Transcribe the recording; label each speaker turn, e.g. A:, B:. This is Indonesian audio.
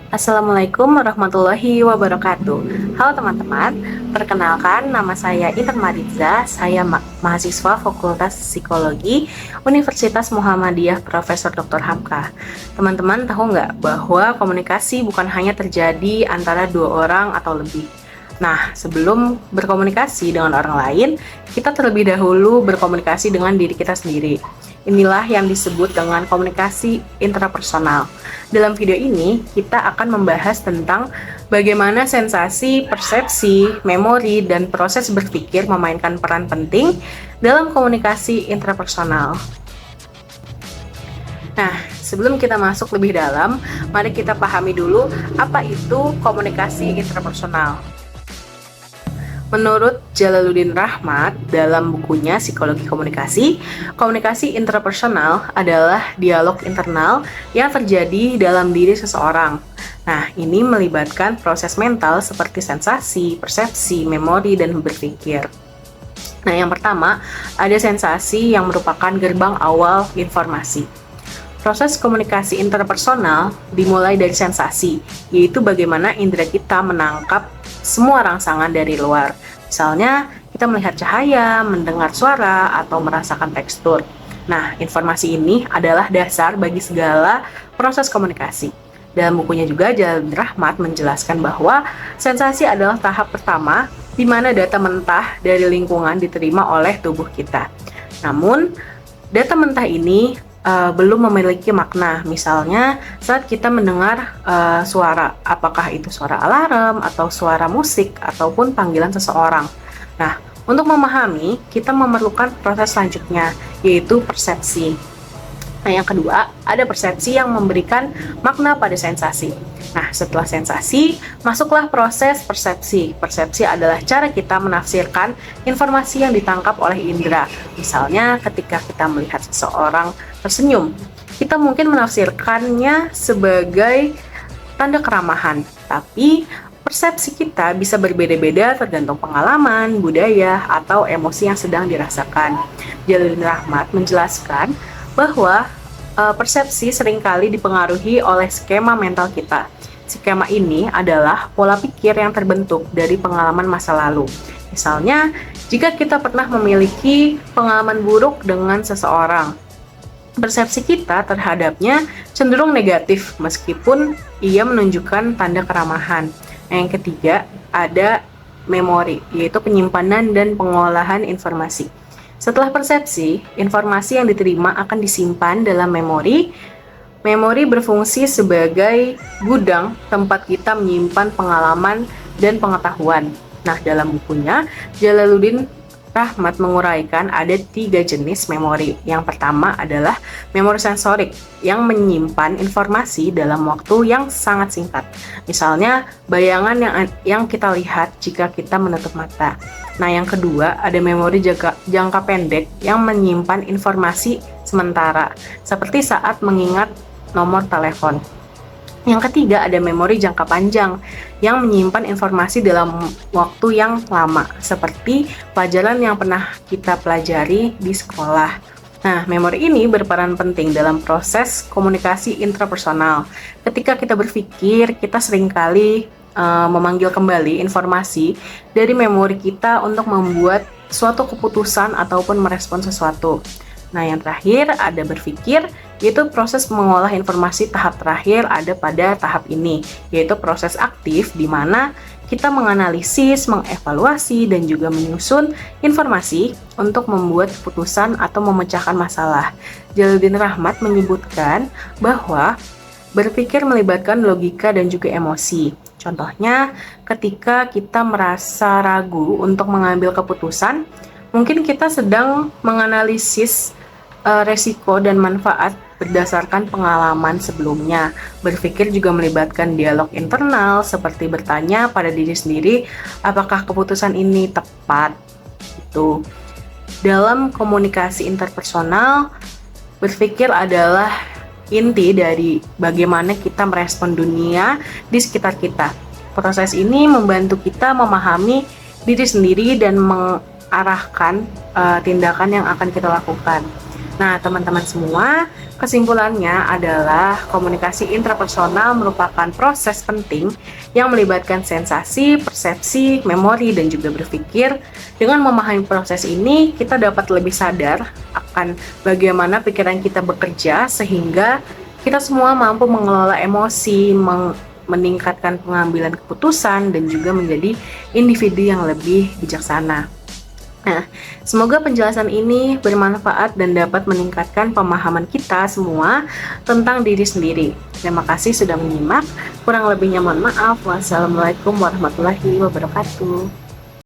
A: Assalamualaikum warahmatullahi wabarakatuh. Halo teman-teman, perkenalkan nama saya Intan Mariza, saya mahasiswa Fakultas Psikologi Universitas Muhammadiyah Profesor Dr. Hamka. Teman-teman tahu nggak bahwa komunikasi bukan hanya terjadi antara dua orang atau lebih. Nah, sebelum berkomunikasi dengan orang lain, kita terlebih dahulu berkomunikasi dengan diri kita sendiri. Inilah yang disebut dengan komunikasi intrapersonal. Dalam video ini, kita akan membahas tentang bagaimana sensasi, persepsi, memori, dan proses berpikir memainkan peran penting dalam komunikasi intrapersonal. Nah, sebelum kita masuk lebih dalam, mari kita pahami dulu apa itu komunikasi intrapersonal. Menurut Jalaluddin Rahmat dalam bukunya Psikologi Komunikasi, komunikasi intrapersonal adalah dialog internal yang terjadi dalam diri seseorang. Nah, ini melibatkan proses mental seperti sensasi, persepsi, memori, dan berpikir. Nah, yang pertama, ada sensasi yang merupakan gerbang awal informasi. Proses komunikasi interpersonal dimulai dari sensasi, yaitu bagaimana indera kita menangkap semua rangsangan dari luar. Misalnya, kita melihat cahaya, mendengar suara, atau merasakan tekstur. Nah, informasi ini adalah dasar bagi segala proses komunikasi. Dalam bukunya juga, Jalaluddin Rahmat menjelaskan bahwa sensasi adalah tahap pertama di mana data mentah dari lingkungan diterima oleh tubuh kita. Namun, data mentah ini belum memiliki makna. Misalnya saat kita mendengar suara, apakah itu suara alarm atau suara musik ataupun panggilan seseorang. Nah, untuk memahami, kita memerlukan proses selanjutnya, yaitu persepsi. Nah, yang kedua, ada persepsi yang memberikan makna pada sensasi. Nah, setelah sensasi, masuklah proses persepsi. Persepsi adalah cara kita menafsirkan informasi yang ditangkap oleh indera. Misalnya, ketika kita melihat seseorang tersenyum, kita mungkin menafsirkannya sebagai tanda keramahan. Tapi, persepsi kita bisa berbeda-beda tergantung pengalaman, budaya, atau emosi yang sedang dirasakan. Jalaluddin Rahmat menjelaskan bahwa persepsi seringkali dipengaruhi oleh skema mental kita. Skema ini adalah pola pikir yang terbentuk dari pengalaman masa lalu. Misalnya, jika kita pernah memiliki pengalaman buruk dengan seseorang, persepsi kita terhadapnya cenderung negatif meskipun ia menunjukkan tanda keramahan. Yang ketiga, ada memori, yaitu penyimpanan dan pengolahan informasi. Setelah persepsi, informasi yang diterima akan disimpan dalam memori. Memori berfungsi sebagai gudang tempat kita menyimpan pengalaman dan pengetahuan. Nah, dalam bukunya, Jalaluddin Rahmat menguraikan ada 3 jenis memori. Yang pertama adalah memori sensorik yang menyimpan informasi dalam waktu yang sangat singkat. Misalnya, bayangan yang kita lihat jika kita menutup mata. Nah, yang kedua ada memori jangka pendek yang menyimpan informasi sementara, seperti saat mengingat nomor telepon. Yang ketiga ada memori jangka panjang yang menyimpan informasi dalam waktu yang lama, seperti pelajaran yang pernah kita pelajari di sekolah. Nah, memori ini berperan penting dalam proses komunikasi intrapersonal. Ketika kita berpikir, kita seringkali memanggil kembali informasi dari memori kita untuk membuat suatu keputusan ataupun merespon sesuatu. Nah, yang terakhir ada berpikir, yaitu proses mengolah informasi tahap terakhir ada pada tahap ini, yaitu proses aktif di mana kita menganalisis, mengevaluasi, dan juga menyusun informasi untuk membuat keputusan atau memecahkan masalah. Jalaluddin Rahmat menyebutkan bahwa berpikir melibatkan logika dan juga emosi. Contohnya, ketika kita merasa ragu untuk mengambil keputusan, mungkin kita sedang menganalisis resiko dan manfaat berdasarkan pengalaman sebelumnya. Berpikir juga melibatkan dialog internal, seperti bertanya pada diri sendiri, apakah keputusan ini tepat? Itu. Dalam komunikasi interpersonal, berpikir adalah inti dari bagaimana kita merespon dunia di sekitar kita. Proses ini membantu kita memahami diri sendiri dan mengarahkan tindakan yang akan kita lakukan. Nah, teman-teman semua, kesimpulannya adalah komunikasi intrapersonal merupakan proses penting yang melibatkan sensasi, persepsi, memori, dan juga berpikir. Dengan memahami proses ini, kita dapat lebih sadar akan bagaimana pikiran kita bekerja sehingga kita semua mampu mengelola emosi, meningkatkan pengambilan keputusan, dan juga menjadi individu yang lebih bijaksana. Nah, semoga penjelasan ini bermanfaat dan dapat meningkatkan pemahaman kita semua tentang diri sendiri. Terima kasih sudah menyimak. Kurang lebihnya mohon maaf. Wassalamualaikum warahmatullahi wabarakatuh.